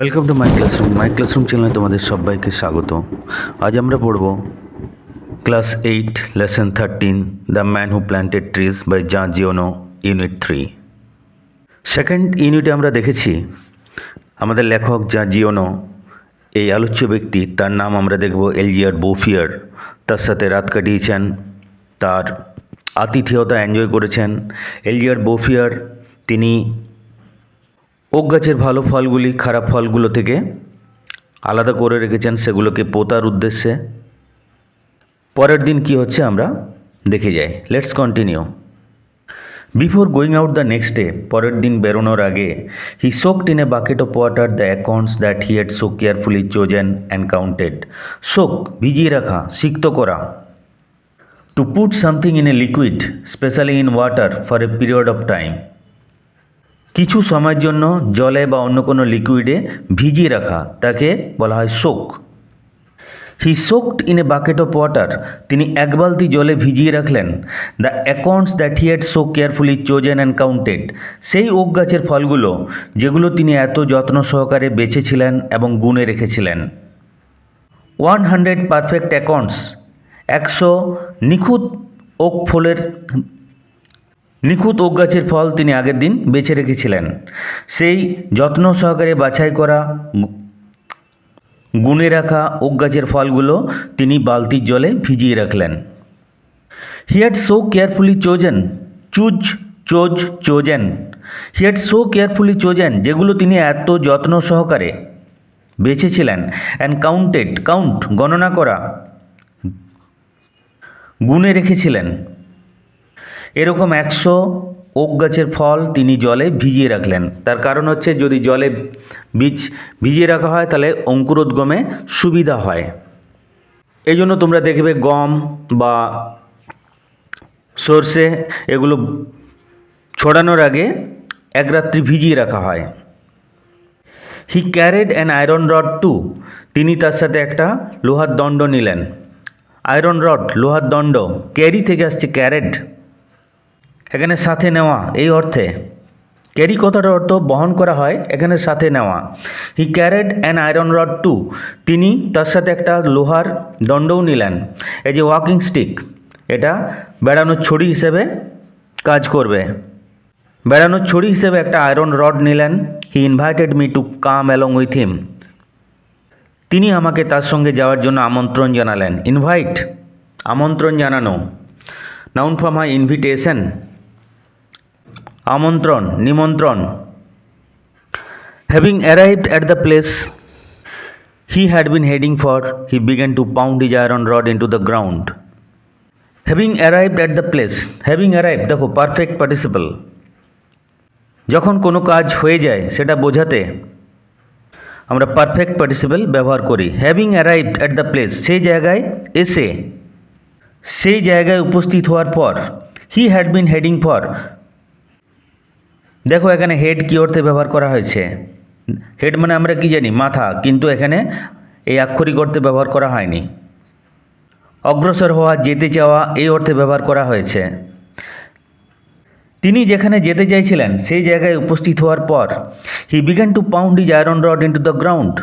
Welcome to my classroom চ্যানেলে তোমাদের সবাইকে স্বাগত। আজ আমরা পড়ব class 8 lesson 13 the man who planted trees by Jean Giono unit 3। Second ইউনিটে আমরা দেখেছি আমাদের লেখক জাঁ জিওনো, এই আলোচ্য ব্যক্তি, তার নাম আমরা দেখব এলজিয়ার বোফিয়ার। তার সাথে রাত কাটিয়েছেন, তার আতিথেয়তা এনজয় করেছেন। এলজিয়ার বোফিয়ার তিনি ওক গাছের ভালো ফলগুলি খারাপ ফলগুলো থেকে আলাদা করে রেখেছেন, সেগুলোকে পোতার উদ্দেশ্যে। পরের দিন কি হচ্ছে আমরা দেখে যাই। Let's continue. Before going out the next day, পরের দিন বেরোনোর আগে, he soaked in a bucket of water the acorns that he had so carefully chosen and counted. Soak ভিজিয়ে রাখা, সিক্ত করা। To put something in a liquid, specially in water, for a period of time. কিছু সময়ের জন্য জলে বা অন্য কোনো লিকুইডে ভিজিয়ে রাখা, তাকে বলা হয় soak. He soaked in a bucket of water, তিনি এক বালতি জলে ভিজিয়ে রাখলেন the acorns that he had so carefully chosen and counted, সেই ওক গাছের ফলগুলো যেগুলো তিনি এত যত্ন সহকারে বেছেছিলেন এবং গুণে রেখেছিলেন। 100 পারফেক্ট অ্যাকাউন্টস, 100 নিখুঁত ওক গাছের ফল তিনি আগের দিন বেছে রেখেছিলেন। সেই যত্ন সহকারে বাছাই করা, গুনে রাখা ওক গাছের ফলগুলো তিনি বালতির জলে ভিজিয়ে রাখলেন। হি had so carefully chosen, chosen, he had so carefully chosen, যেগুলো তিনি এত যত্ন সহকারে বেছেছিলেন। অ্যান্ড কাউন্টেড, গণনা করা, গুনে রেখেছিলেন। এরকম 100 ওক গাছের ফল তিনি জলে ভিজিয়ে রাখলেন। তার কারণ হচ্ছে, যদি জলে বীজ ভিজিয়ে রাখা হয় তাহলে অঙ্কুরোদ্গমে সুবিধা হয়। এই জন্য তোমরা দেখবে গম বা সর্ষে এগুলো ছড়ানোর আগে এক রাত্রি ভিজিয়ে রাখা হয়। He carried an iron rod too, তিনি তার সাথে একটা লোহার দণ্ড নিলেন। আয়রন রড, লোহার দণ্ড, ক্যারি থেকে আসছে ক্যারেড, এখানে সাথে নেওয়া এই অর্থে। ক্যারি কথাটার অর্থ বহন করা হয়, এখানে সাথে নেওয়া। He carried an iron rod too, তিনি তার সাথে একটা লোহার দণ্ডও নিলেন। এই যে ওয়াকিং স্টিক, এটা বেড়ানোর ছড়ি হিসেবে কাজ করবে। বেড়ানোর ছড়ি হিসেবে একটা আয়রন রড নিলেন। He invited me to come along with him, তিনি আমাকে তার সঙ্গে যাওয়ার জন্য আমন্ত্রণ জানালেন। ইনভাইট, আমন্ত্রণ জানানো। নাউন ফর্ম হয় ইনভিটেশন, আমন্ত্রণ, নিমন্ত্রণ। Having arrived at the place he had been heading for, he began to pound his iron rod into the ground. Having arrived at the place, having arrived, দেখো perfect participle. যখন কোনো কাজ হয়ে যায় সেটা বোঝাতে আমরা পারফেক্ট পার্টিসিপল ব্যবহার করি। Having arrived at the place, সেই জায়গায় এসে, সেই জায়গায় উপস্থিত হওয়ার পর। He had been heading for, দেখো এখানে হেড কী অর্থে ব্যবহার করা হয়েছে। হেড মানে আমরা কি জানি, মাথা, কিন্তু এখানে এই আক্ষরিক অর্থে ব্যবহার করা হয়নি। অগ্রসর হওয়া, যেতে চাওয়া এই অর্থে ব্যবহার করা হয়েছে। তিনি যেখানে যেতে চাইছিলেন সেই জায়গায় উপস্থিত হওয়ার পর। He began to pound his iron rod into the ground,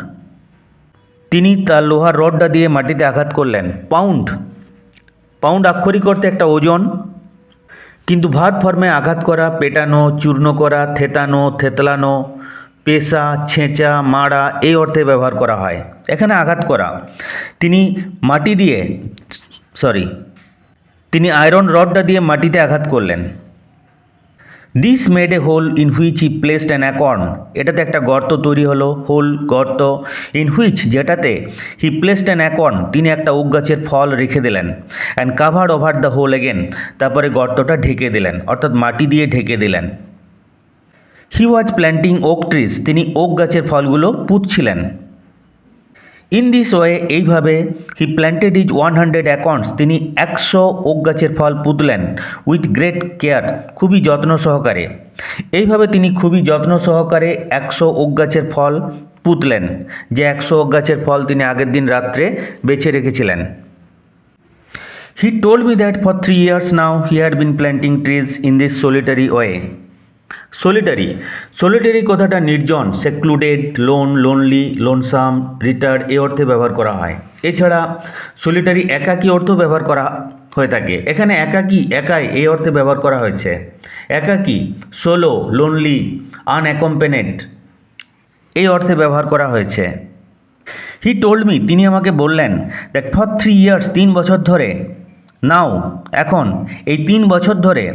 তিনি তার লোহার রডটা দিয়ে মাটিতে আঘাত করলেন। পাউন্ড, পাউন্ড আক্ষরিক অর্থে একটা ওজন, কিন্তু ভার্ব ফর্মে আঘাত করা, পেটানো, চূর্ণ করা, থেতানো, থেতলানো, পেশা, ছেঁচা, মারা এই অর্থে ব্যবহার করা হয়। এখানে আঘাত করা, তিনি তিনি আয়রন রডটা দিয়ে মাটিতে আঘাত করলেন। This made a hole in which he placed an acorn, এটাতে একটা গর্ত তৈরি হলো। হোল, গর্ত। ইন হুইচ, যেটাতে। হি প্লেসড অ্যান অ্যাকর্ন, তিনি একটা ওক গাছের ফল রেখে দিলেন। And covered over the whole again, তারপরে গর্তটা ঢেকে দিলেন, অর্থাৎ মাটি দিয়ে ঢেকে দিলেন। He was planting oak trees, তিনি ওক গাছের ফলগুলো পুঁতছিলেন। ইন দিস ওয়ে, এইভাবে। হি প্ল্যান্টেড ইজ 100 অ্যাকর্নস, তিনি 100 ওক গাছের ফল পুঁতলেন। উইথ গ্রেট কেয়ার, খুবই যত্ন সহকারে। এইভাবে তিনি খুবই যত্ন সহকারে 100 ওক গাছের ফল পুঁতলেন, যে 100 ওক গাছের ফল তিনি আগের দিন রাত্রে বেছে রেখেছিলেন। He told me that for 3 years now he had been planting trees in this solitary way. Solitary, solitary কথাটা নির্জন, secluded, loan, lonely, lonesome, retired এই অর্থে ব্যবহার করা হয়। এছাড়া সলিটারি একাকী অর্থ ব্যবহার করা হয়ে থাকে। এখানে একাকী, একাই এই অর্থে ব্যবহার করা হয়েছে। একাকী, সোলো, লোনলি, আনঅ্যাকম্পেনেড এই অর্থে ব্যবহার করা হয়েছে। হি টোল্ড মি, তিনি আমাকে বললেন, দ্যাট ফর 3 ইয়ার্স 3 বছর ধরে, নাও এখন, এই 3 বছর ধরে,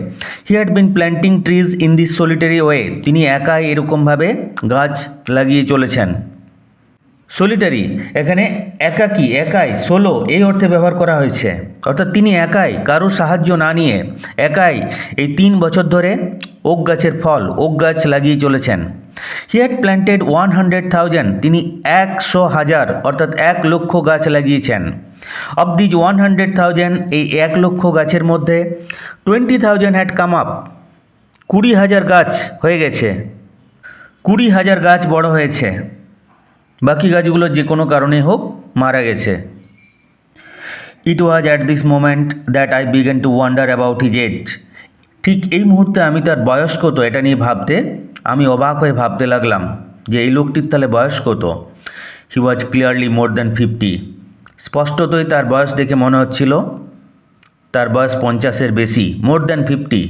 he had been planting trees in this solitary way, তিনি একাই এরকমভাবে গাছ লাগিয়ে চলেছেন। সলিটারি এখানে একাকী, একাই, সোলো এই অর্থে ব্যবহার করা হয়েছে, অর্থাৎ তিনি একাই, কারোর সাহায্য না নিয়ে একাই এই 3 বছর ধরে ওক গাছের ফল, ওক গাছ লাগিয়ে চলেছেন। হি হ্যাড প্ল্যান্টেড 100,000, তিনি 100,000 অর্থাৎ 1 লক্ষ গাছ লাগিয়েছেন। অফ দিজ 100,000, এই 1 লক্ষ গাছের মধ্যে 20,000 হ্যাড কাম আপ, 20,000 গাছ হয়ে গেছে, 20,000 গাছ বড় হয়েছে, বাকি গাছগুলো যে কোনো কারণে হোক মারা গেছে। It was at this moment that I began to wonder about his age, ঠিক এই মুহূর্তে আমি তার বয়স কত এটা নিয়ে ভাবতে, আমি অবাক হয়ে ভাবতে লাগলাম যে এই লোকটির তাহলে বয়স কত। হি ওয়াজ ক্লিয়ারলি মোর দ্যান 50, স্পষ্টতই তার বয়স দেখে মনে হচ্ছিল তার বয়স 50-এর বেশি। মোর দ্যান 50,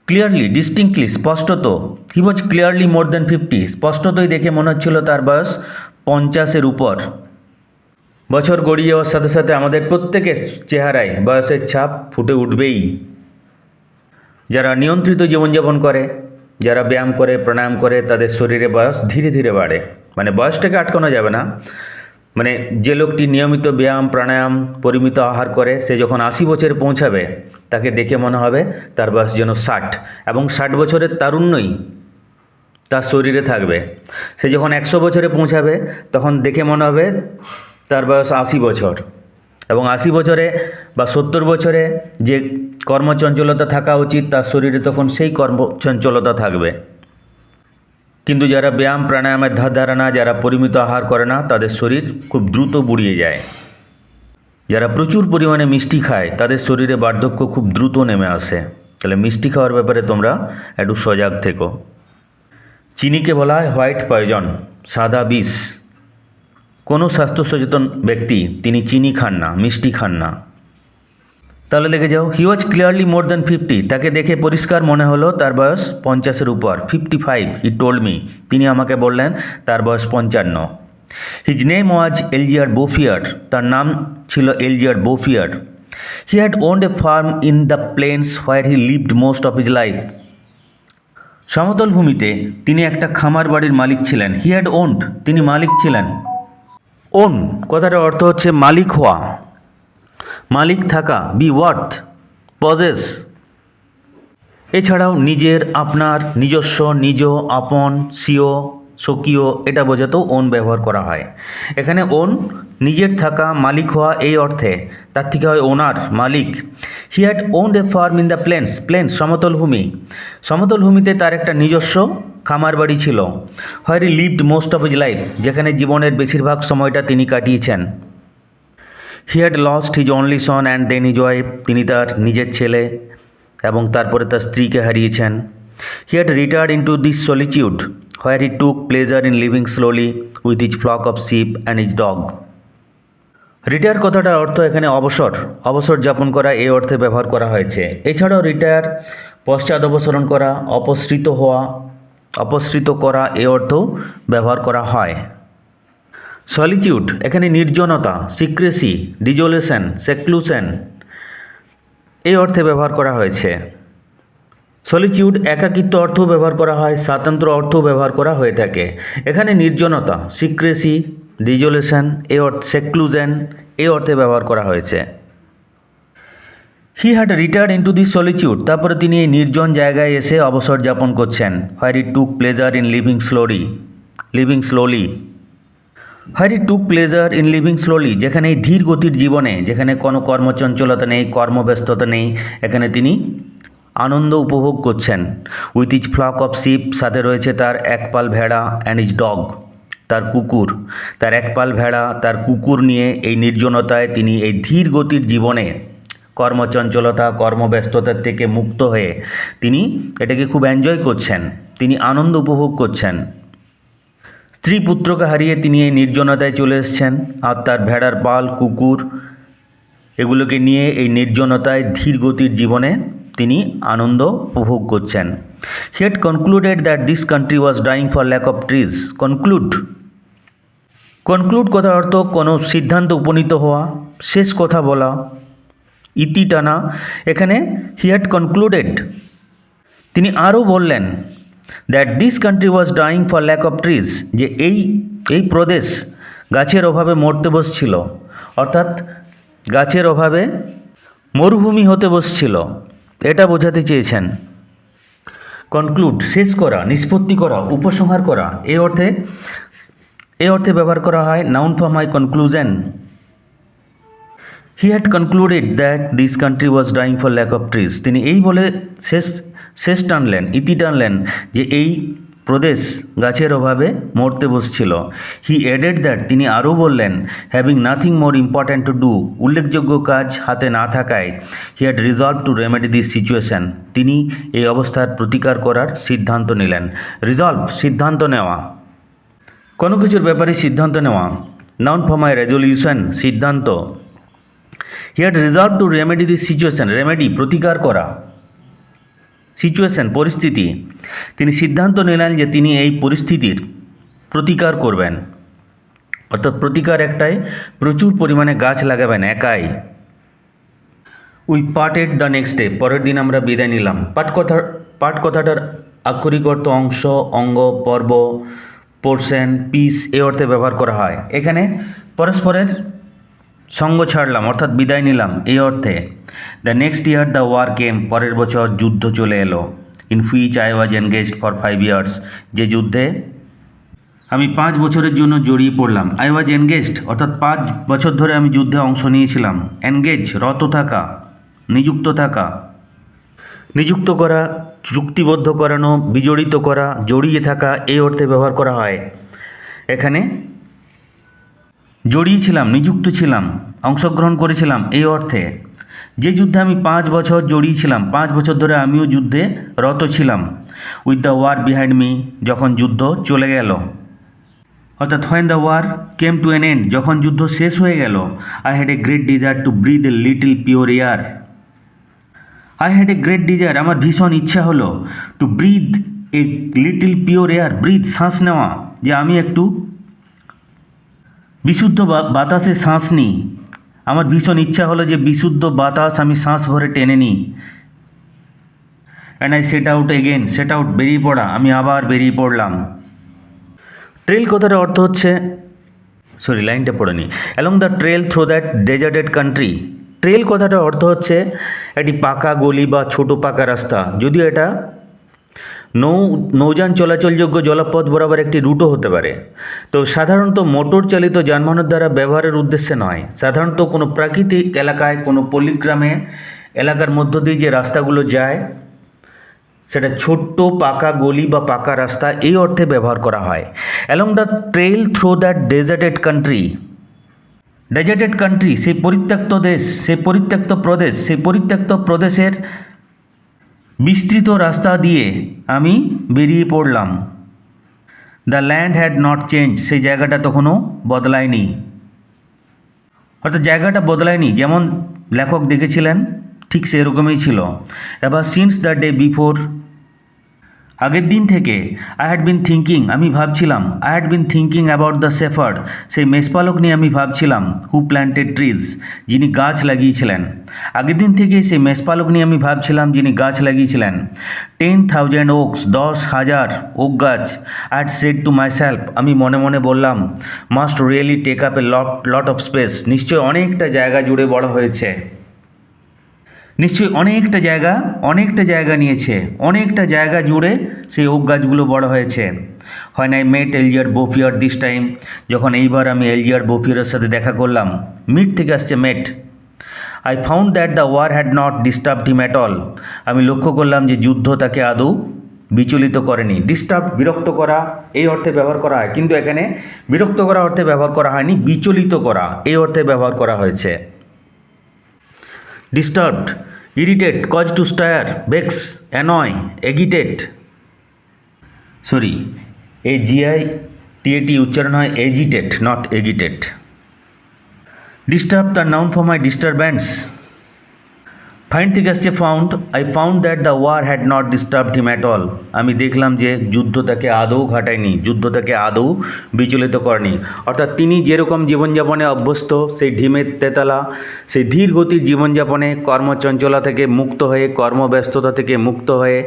ক্লিয়ারলি, ডিস্টিংক্টলি, স্পষ্টত। হি ওয়াজ ক্লিয়ারলি মোর দ্যান 50, স্পষ্টতই দেখে মনে হচ্ছিল তার বয়স 50-এর উপর। বছর গড়িয়ে যাওয়ার সাথে সাথে আমাদের প্রত্যেকের চেহারায় বয়সের ছাপ ফুটে উঠবেই। যারা নিয়ন্ত্রিত জীবনযাপন করে, যারা ব্যায়াম করে, প্রাণায়াম করে, তাদের শরীরে বয়স ধীরে ধীরে বাড়ে। মানে বয়সটাকে আটকানো যাবে না, মানে যে লোকটি নিয়মিত ব্যায়াম, প্রাণায়াম, পরিমিত আহার করে, সে যখন 80 বছরে পৌঁছাবে তাকে দেখে মনে হবে তার বয়স যেন 60, এবং 60 বছরের তারুণ্যই তার শরীরে থাকবে। সে যখন 100 বছরে পৌঁছাবে তখন দেখে মনে হবে তার বয়স 80 বছর, এবং 80 বছরে বা 70 বছরে যে কর্মচঞ্চলতা থাকা উচিত তার শরীরে তখন সেই কর্মচঞ্চলতা থাকবে। কিন্তু যারা ব্যায়াম প্রাণায়ামের ধার ধারে না, যারা পরিমিত আহার করে না, তাদের শরীর খুব দ্রুত বুড়িয়ে যায়। যারা প্রচুর পরিমাণে মিষ্টি খায় তাদের শরীরে বার্ধক্য খুব দ্রুত নেমে আসে। তাহলে মিষ্টি খাওয়ার ব্যাপারে তোমরা একটু সজাগ থেকো। চিনিকে বলা হয় হোয়াইট পয়জন, সাদা বিষ। কোনো স্বাস্থ্য সচেতন ব্যক্তি তিনি চিনি খান না, মিষ্টি খান না। তাহলে দেখে যাও, হি ওয়াজ ক্লিয়ারলি মোর দ্যান 50, তাকে দেখে পরিষ্কার মনে হলো তার বয়স 50-এর উপর। 55, হি টোল্ড মি, তিনি আমাকে বললেন তার বয়স 55। হিজ নেম ওয়াজ এলজিয়ার বোফিয়ার, তার নাম ছিল Elzeard Bouffier. He had owned a farm in the plains where he lived most of his life, সমতল ভূমিতে তিনি একটা খামার বাড়ির মালিক ছিলেন। হি হ্যাড ওন্ড, তিনি মালিক ছিলেন। ওন কথাটার অর্থ হচ্ছে মালিক হওয়া, মালিক থাকা, বি ওয়ার্থ, পজেস। এছাড়াও নিজের, আপনার, নিজস্ব, নিজ, আপন, স্বীয়, স্বকীয় এটা বোঝাতেও ওন ব্যবহার করা হয়। এখানে ওন নিজের থাকা, মালিক হওয়া এই অর্থে, তার থেকে হয় ওনার, মালিক। He had owned a farm in the plains, plains সমতল ভূমি, সমতল ভূমিতে তার একটা নিজস্ব খামার বাড়ি ছিল। Where he lived most of his life, যেখানে জীবনের বেশিরভাগ সময়টা তিনি কাটিয়েছেন। He had lost his only son and then his wife, তিনি তার নিজের ছেলে এবং তারপরে তার স্ত্রীকে হারিয়েছেন। He had retired into this solitude where he took pleasure in living slowly with his flock of sheep and his dog. Retire কথাটার অর্থ এখানে অবসর, অবসর যাপন করা এই অর্থে ব্যবহার করা হয়েছে। এছাড়াও রিটায়ার পশ্চাৎ অবসরণ করা, অপসৃত হওয়া, অপসৃত করা এই অর্থও ব্যবহার করা হয়। সলিটিউড এখানে নির্জনতা, সিক্রেসি, ডিজোলেশন, সেক্লুশন এই অর্থে ব্যবহার করা হয়েছে। সলিটিউড একাকিত্ব অর্থও ব্যবহার করা হয়, স্বাতন্ত্র্য অর্থও ব্যবহার করা হয়ে থাকে। এখানে নির্জনতা, সিক্রেসি, ডিজোলেশন এই অর্থে, সেক্লুশন এই অর্থে ব্যবহার করা হয়েছে। He had retired into this solitude, তারপরে তিনি এই নির্জন জায়গায় এসে অবসর যাপন করছেন। Where he took pleasure in living slowly, living slowly. Where he took pleasure in living slowly, যেখানে এই ধীর গতির জীবনে, যেখানে কোনো কর্মচঞ্চলতা নেই, কর্মব্যস্ততা নেই, এখানে তিনি আনন্দ উপভোগ করছেন। With his flock of sheep, সাথে রয়েছে তার একপাল ভেড়া, অ্যান্ড ইজ ডগ, তার কুকুর। তার একপাল ভেড়া, তার কুকুর নিয়ে এই নির্জনতায় তিনি এই ধীর গতির জীবনে কর্মচঞ্চলতা কর্মব্যস্ততার থেকে মুক্ত হয়ে তিনি এটাকে খুব এনজয় করছেন, তিনি আনন্দ উপভোগ করছেন। স্ত্রী পুত্রকে হারিয়ে তিনি এই নির্জনতায় চলে এসেছেন, আর তার ভেড়ার পাল কুকুর এগুলোকে নিয়ে এই নির্জনতায় ধীর গতির জীবনে তিনি আনন্দ উপভোগ করছেন। He had concluded that this country was dying for lack of trees. Conclude কথার অর্থ কোনো সিদ্ধান্ত উপনীত হওয়া, শেষ কথা বলা, ইতি টানা। এখানে হি হ্যাড কনক্লুডেড, তিনি আরও বললেন that this country was dying for lack of trees, যে এই প্রদেশ গাছের অভাবে মরতে বসছিল, অর্থাৎ গাছের অভাবে মরুভূমি হতে বসছিল, এটা বোঝাতে চেয়েছেন। কনক্লুড শেষ করা, নিষ্পত্তি করা, উপসংহার করা, এই অর্থে ব্যবহার করা হয় নাউন ফর্ম হয় conclusion. He had concluded that this country was dying for lack of trees, তিনি এই বলে শেষ টানলেন, ইতি টানলেন যে এই প্রদেশ গাছের অভাবে মরতে বসছিল। হি অ্যাডেড দ্যাট, তিনি আরও বললেন, having nothing more important to do, উল্লেখযোগ্য কাজ হাতে না থাকায় he had resolve to remedy this situation, তিনি এই অবস্থার প্রতিকার করার সিদ্ধান্ত নিলেন। রিজলভ সিদ্ধান্ত নেওয়া, কোনো কিছুর ব্যাপারে সিদ্ধান্ত নেওয়া, নাউন ফর্ম হয় রেজলিউশন, সিদ্ধান্ত। He had resolve to remedy this situation, remedy প্রতিকার করা, সিচুয়েশন পরিস্থিতি, তিনি সিদ্ধান্ত নিলেন যে তিনি এই পরিস্থিতির প্রতিকার করবেন, অর্থাৎ প্রতিকার একটাই, প্রচুর পরিমাণে গাছ লাগাবেন একাই। We parted the next day, পরের দিন আমরা বিদায় নিলাম। পাঠ কথাটার আক্ষরিক অর্থ অংশ, অঙ্গ, পর্ব, পোর্শন, পিস এই অর্থে ব্যবহার করা হয়। এখানে পরস্পরের সঙ্গ ছাড়লাম অর্থাৎ বিদায় নিলাম এই অর্থে। The next year the war came, পরের বছর যুদ্ধ চলে এলো। In which I was engaged for 5 years, যে যুদ্ধে আমি 5 বছরের জন্য জড়িয়ে পড়লাম। আই ওয়াজ এনগেজড অর্থাৎ 5 বছর ধরে আমি যুদ্ধে অংশ নিয়েছিলাম। এনগেজ রত থাকা, নিযুক্ত থাকা, নিযুক্ত করা, চুক্তিবদ্ধ করানো, বিজড়িত করা, জড়িয়ে থাকা এই অর্থে ব্যবহার করা হয়। এখানে জড়িয়েছিলাম, নিযুক্ত ছিলাম, অংশগ্রহণ করেছিলাম এই অর্থে। যে যুদ্ধে আমি 5 বছর জড়িয়েছিলাম, 5 বছর ধরে আমিও যুদ্ধে রত ছিলাম। With the war behind me, যখন যুদ্ধ চলে গেল, অর্থাৎ when the war came to an end, যখন যুদ্ধ শেষ হয়ে গেল। I had a great desire to breathe a little pure air. I had a great desire, আমার ভীষণ ইচ্ছা হলো, to breathe a little pure air, breathe শ্বাস নেওয়া, যে আমি একটু বিশুদ্ধ বাতাসে শ্বাস নিই। আমার ভীষণ ইচ্ছা হলো যে বিশুদ্ধ বাতাস আমি শ্বাস ভরে টেনে নিই। And I set out again, set out বেরিয়ে পড়া, আমি আবার বেরিয়ে পড়লাম। ট্রেল কথাটার অর্থ হচ্ছে, লাইনটা পড়ে নিই। Along the trail through that deserted country, trail কথাটার অর্থ হচ্ছে একটি পাকা গলি বা ছোট পাকা রাস্তা, যদিও এটা নৌযান চলাচলযোগ্য জলপথ বরাবর একটি রুটও হতে পারে। তো সাধারণত মোটর চালিত যানবাহনের দ্বারা ব্যবহারের উদ্দেশ্যে নয়, সাধারণত কোনো প্রাকৃতিক এলাকায়, কোনো পল্লীগ্রামে এলাকার মধ্য দিয়ে যে রাস্তাগুলো যায় সেটা ছোট্ট পাকা গলি বা পাকা রাস্তা এই অর্থে ব্যবহার করা হয়। Along the trail through that deserted country, deserted country সেই পরিত্যক্ত দেশ, সেই পরিত্যক্ত প্রদেশ, সেই পরিত্যক্ত প্রদেশের বিস্তৃত রাস্তা দিয়ে আমি বেরিয়ে পড়লাম। The land had not change, সেই জায়গাটা তখনও বদলায়নি, অর্থাৎ জায়গাটা বদলায়নি, যেমন লেখক দেখেছিলেন ঠিক সেরকমই ছিল। এবার সিন্স দ্য ডে বিফোর, আগের দিন থেকে। আই হ্যাড বিন থিঙ্কিং, আমি ভাবছিলাম। I had been thinking about the shepherd, সেই মেষপালক নিয়ে আমি ভাবছিলাম। হু প্ল্যান্টেড ট্রিজ, যিনি গাছ লাগিয়েছিলেন। আগের দিন থেকে সেই মেষপালক নিয়ে আমি ভাবছিলাম যিনি গাছ লাগিয়েছিলেন। 10,000 ওকস, 10,000 ওক গাছ। I had said to myself, আমি মনে মনে বললাম, must really take up a lot of space, নিশ্চয় অনেকটা জায়গা জুড়ে বড় হয়েছে, নিশ্চয়ই অনেকটা জায়গা নিয়েছে, অনেকটা জায়গা জুড়ে সেই ওক গাছগুলো বড় হয়েছে। হয় না মেট এলিজার বোফিয়ার দিস টাইম, যখন এইবার আমি এলিজার বোফিয়ারের সাথে দেখা করলাম। মিট থেকে আসছে met. I found that the war had not disturbed him at all, আমি লক্ষ্য করলাম যে যুদ্ধ তাকে আদৌ বিচলিত করেনি। ডিস্টার্ব বিরক্ত করা এই অর্থে ব্যবহার করা হয়, কিন্তু এখানে বিরক্ত করা অর্থে ব্যবহার করা হয়নি, বিচলিত করা এই অর্থে ব্যবহার করা হয়েছে। Disturbed, irritate, cause to stir, vex, annoy, agitate, sorry AGITAT উচ্চারণ হয় এজিটেট, নট এগিটেট। ডিস্টার্ব তার নাউন ফর্ম হয় ডিস্টারবেন্স। ফাইন্ড থেকে আসছে found, I found that the war had not disturbed him at all. আমি দেখলাম যে যুদ্ধ তাকে আদৌ ঘাটায়নি, যুদ্ধ তাকে আদৌ বিচলিত করেনি। অর্থাৎ তিনি যেরকম জীবনযাপনে অভ্যস্ত, সেই ঢিমের তেতালা, সেই ধীর গতির জীবনযাপনে কর্মচঞ্চলা থেকে মুক্ত হয়ে, কর্মব্যস্ততা থেকে মুক্ত হয়ে,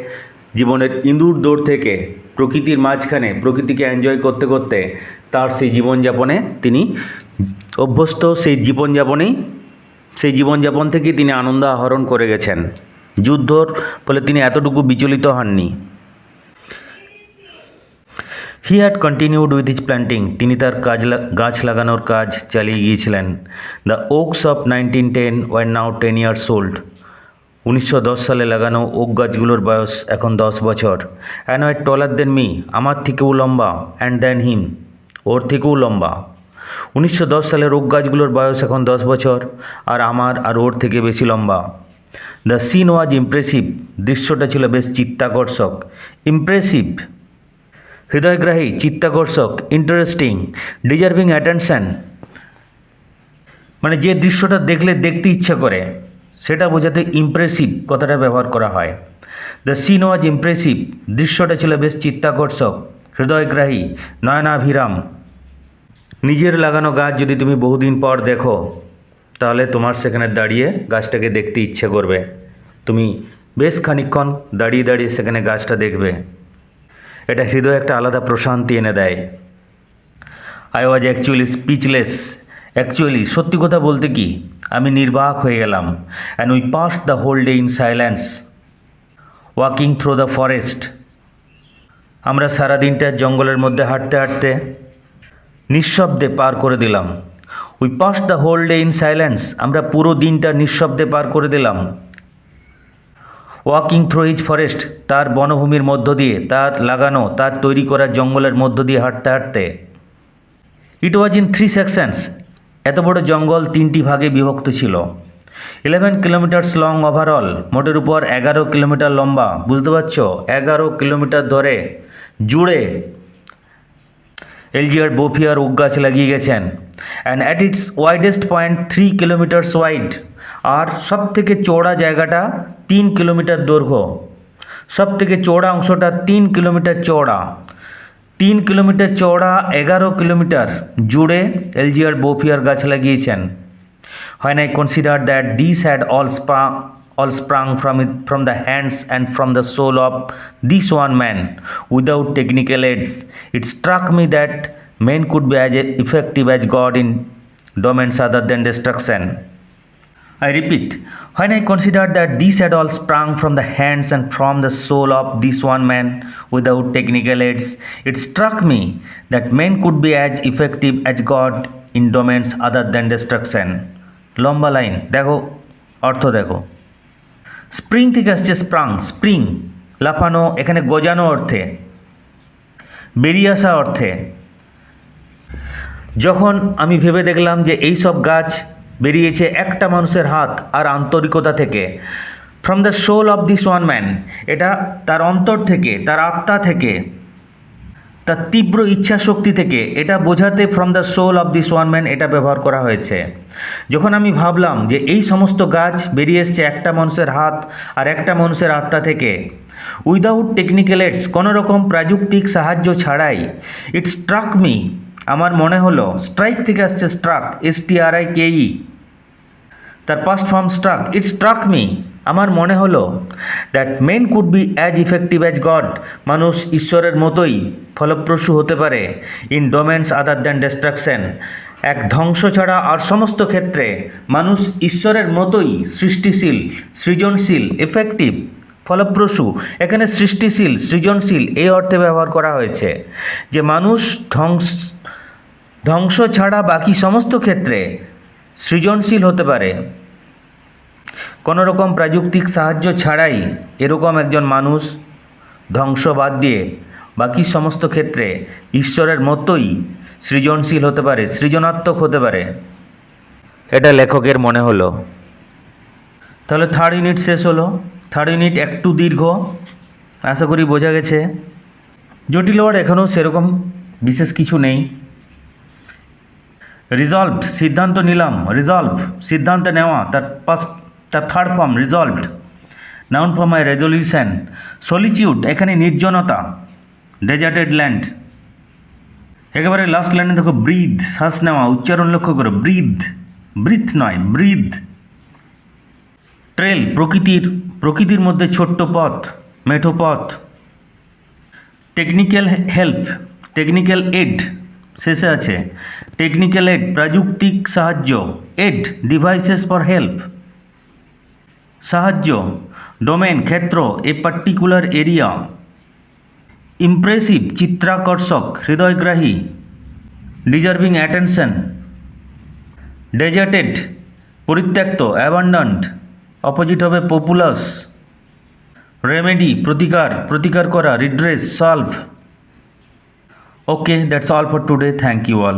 জীবনের ইঁদুর দৌড় থেকে প্রকৃতির মাঝখানে প্রকৃতিকে এনজয় করতে করতে তার সেই জীবনযাপনে তিনি অভ্যস্ত। সেই জীবনযাপন থেকে তিনি আনন্দ আহরণ করে গেছেন। যুদ্ধর ফলে তিনি এতটুকু বিচলিত হননি। He had continued with his planting. তিনি তার গাছ লাগানোর কাজ চালিয়ে গিয়েছিলেন। The oaks of 1910 were now 10 years old। 1910 সালে লাগানো ওক গাছগুলোর বয়স এখন 10 বছর। And were taller than me. আমার থেকেও লম্বা। অ্যান্ড দেন হিম। ওর থেকেও লম্বা। 1910 সালের ওক গাছগুলোর বয়স এখন 10 বছর, আর আমার আর ওর থেকে বেশি লম্বা। The scene was impressive. দৃশ্যটা ছিল বেশ চিত্তাকর্ষক। ইমপ্রেসিভ হৃদয়গ্রাহী, চিত্তাকর্ষক, ইন্টারেস্টিং, ডিজার্ভিং অ্যাটেনশন, মানে যে দৃশ্যটা দেখলে দেখতে ইচ্ছা করে সেটা বোঝাতে ইমপ্রেসিভ কথাটা ব্যবহার করা হয়। The scene was impressive. দৃশ্যটা ছিল বেশ চিত্তাকর্ষক, হৃদয়গ্রাহী, নয়নাভিরাম। নিজের লাগানো গাছ যদি তুমি বহুদিন পর দেখো তাহলে তোমার সেখানে দাঁড়িয়ে গাছটাকে দেখতে ইচ্ছে করবে। তুমি বেশ খানিকক্ষণ দাঁড়িয়ে দাঁড়িয়ে সেখানে গাছটা দেখবে। এটা হৃদয়ে একটা আলাদা প্রশান্তি এনে দেয়। I was actually speechless. Actually সত্যি কথা বলতে কি আমি নির্বাক হয়ে গেলাম। And we passed the whole day in silence walking through the forest. আমরা সারাদিনটা জঙ্গলের মধ্যে হাঁটতে হাঁটতে নিঃশব্দে পার করে দিলাম। We passed the whole day in silence. আমরা পুরো দিনটা নিঃশব্দে পার করে দিলাম। Walking through his forest. তার বনভূমির মধ্য দিয়ে, তার লাগানো, তার তৈরি করা জঙ্গলের মধ্য দিয়ে হাঁটতে হাঁটতে। ইট ওয়াজ ইন 3 সেকশনস। এত বড় জঙ্গল 3টি ভাগে বিভক্ত ছিল। 11 কিলোমিটার্স লং ওভারঅল। মোটের উপর 11 কিলোমিটার লম্বা। বুঝতে পারছো, 11 কিলোমিটার ধরে জুড়ে এলজিআর বোফিয়ার ওক গাছ লাগিয়ে গেছেন। And at its widest point 3 kilometres wide. আর সব থেকে চওড়া জায়গাটা 3 কিলোমিটার দৈর্ঘ্য। সব থেকে চওড়া অংশটা 3 কিলোমিটার চওড়া। 3 কিলোমিটার চওড়া 11 কিলোমিটার জুড়ে এলজিআর বোফিয়ার গাছ লাগিয়েছেন। When I considered that these had all sprung from the hands and from the soul of this one man without technical aids, it struck me that men could be as effective as God in domains other than destruction. I repeat, when I considered that these had all sprung from the hands and from the soul of this one man without technical aids, it struck me that men could be as effective as God in domains other than destruction. লম্বা line, দেখো অর্থ দেখো। Spring থেকে আসছে স্প্রাং। Spring লাফানো, এখানে গজানো অর্থে, বেরিয়ে আসা অর্থে। যখন আমি ভেবে দেখলাম যে এই সব গাছ বেরিয়েছে একটা মানুষের হাত আর আন্তরিকতা থেকে, from the soul of this one man, এটা তার অন্তর থেকে, তার আত্মা থেকে, তার তীব্র ইচ্ছা শক্তি থেকে, এটা বোঝাতে from the soul of this one man এটা ব্যবহার করা হয়েছে। যখন আমি ভাবলাম যে এই সমস্ত গাছ বেরিয়ে এসছে একটা মানুষের হাত আর একটা মানুষের আত্মা থেকে, উইদাউট টেকনিক্যাল এডস, কোনো রকম প্রাযুক্তিক সাহায্য ছাড়াই, ইট স্ট্রাক মি, আমার মনে হলো, স্ট্রাইক থেকে আসছে স্ট্রাক, STRIKE, তার past form struck. It struck me, আমার মনে হলো, that men could be as effective as God, মানুষ ঈশ্বরের মতোই ফলপ্রসূ হতে পারে, in domains other than destruction, এক ধ্বংস ছাড়া আর সমস্ত ক্ষেত্রে মানুষ ঈশ্বরের মতোই সৃষ্টিশীল, সৃজনশীল, এফেক্টিভ, ফলপ্রসূ। এখানে সৃষ্টিশীল, সৃজনশীল এই অর্থে ব্যবহার করা হয়েছে যে মানুষ ধ্বংস ছাড়া বাকি সমস্ত ক্ষেত্রে সৃজনশীল হতে পারে, কোনো রকম প্রাযুক্তিক সাহায্য ছাড়াই এরকম একজন মানুষ ধ্বংস বাদ দিয়ে বাকি সমস্ত ক্ষেত্রে ঈশ্বরের মতোই সৃজনশীল হতে পারে, সৃজনাত্মক হতে পারে, এটা লেখকের মনে হলো। তাহলে থার্ড ইউনিট শেষ হলো। থার্ড ইউনিট একটু দীর্ঘ, আশা করি বোঝা গেছে। জটিল ওয়ার্ড এখনও সেরকম বিশেষ কিছু নেই। রিজলভড সিদ্ধান্ত নিলাম, রিজলভ সিদ্ধান্ত নেওয়া, তার third form resolved. Noun form হয় রেজলিউশন। সলিচিউড এখানে নির্জনতা, ডেজার্টেড ল্যান্ড। একেবারে লাস্ট লাইনে দেখো ব্রিথ, শ্বাস নেওয়া, উচ্চারণ লক্ষ্য করো, ব্রিথ, ব্রিথ নয় ব্রিথ। ট্রেল প্রকৃতির মধ্যে ছোট্ট পথ, মেঠো পথ। টেকনিক্যাল হেল্প, টেকনিক্যাল এড শেষে আছে। টেকনিক্যাল এড প্রযুক্তিক সাহায্য, এড ডিভাইসেস ফর হেল্প সাহায্য। ডোমেন ক্ষেত্র, এ পার্টিকুলার এরিয়া। ইমপ্রেসিভ চিত্রাকর্ষক, হৃদয়গ্রাহী। Deserving attention. ডেজার্টেড পরিত্যক্ত, অ্যাবান্ডন্ড অপোজিট হবে পপুলাস। রেমেডি প্রতিকার করা, redress, solve. Okay, that's all for today. Thank you all.